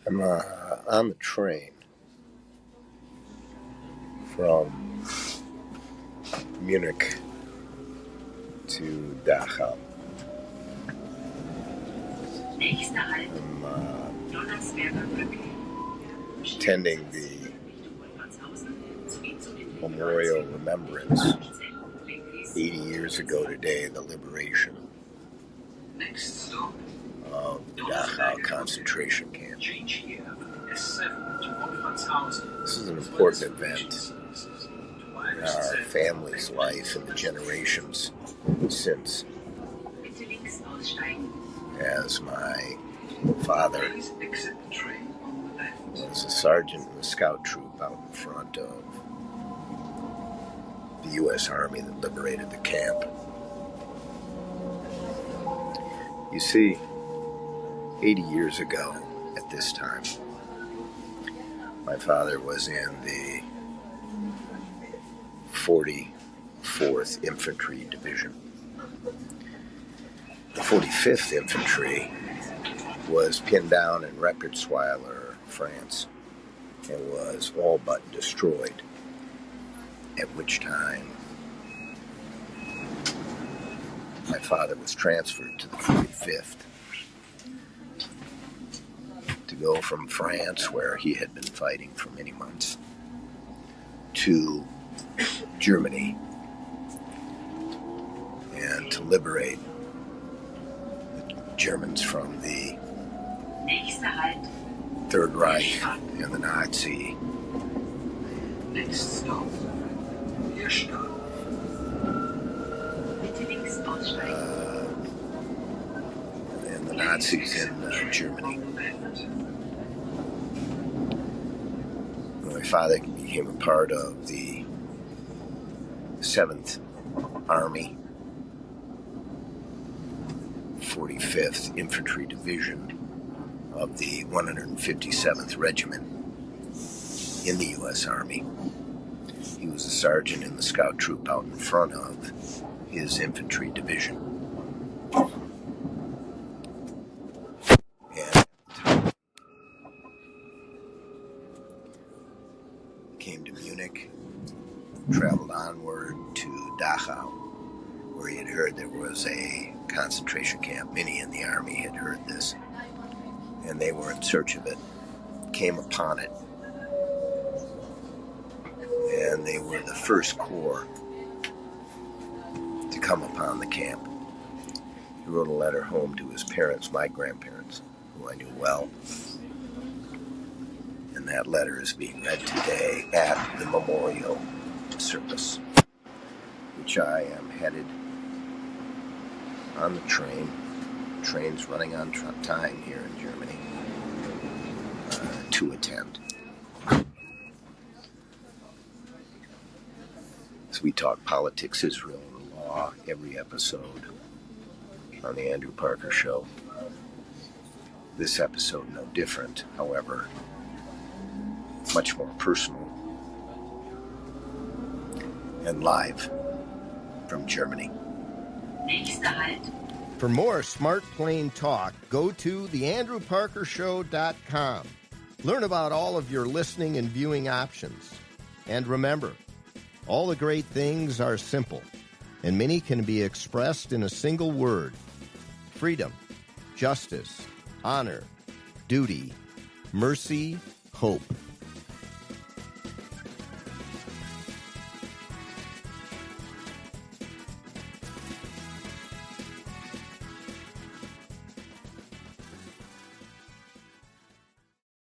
I'm on the train from Munich to Dachau. I'm attending the Memorial Remembrance 80 years ago today, the liberation of the Dachau concentration camp. This is an important event in our family's life and the generations since, as my father was a sergeant in the scout troop out in front of the U.S. Army that liberated the camp. You see, 80 years ago at this time, my father was in the 44th Infantry Division. The 45th Infantry was pinned down in Remembrance, France, and was all but destroyed, at which time my father was transferred to the 45th to go from France, where he had been fighting for many months, to Germany and to liberate the Germans from the Third Reich and the Nazi. And the Nazis in Germany. My father became a part of the 7th Army, 45th Infantry Division of the 157th Regiment in the U.S. Army. He was a sergeant in the scout troop out in front of his infantry division. And came to Munich, traveled onward to Dachau, where he had heard there was a concentration camp. Many in the army had heard this, and they were in search of it, came upon it, and they were the first corps to come upon the camp. He wrote a letter home to his parents, my grandparents, who I knew well, and that letter is being read today at the memorial service, which I am headed on the train. Train's running on time here in Germany to attend. So we talk politics, Israel, and law every episode on the Andrew Parker Show. This episode no different, however, much more personal and live from Germany. For more Smart Plane Talk, go to theandrewparkershow.com. Learn about all of your listening and viewing options. And remember, all the great things are simple, and many can be expressed in a single word: freedom, justice, honor, duty, mercy, hope.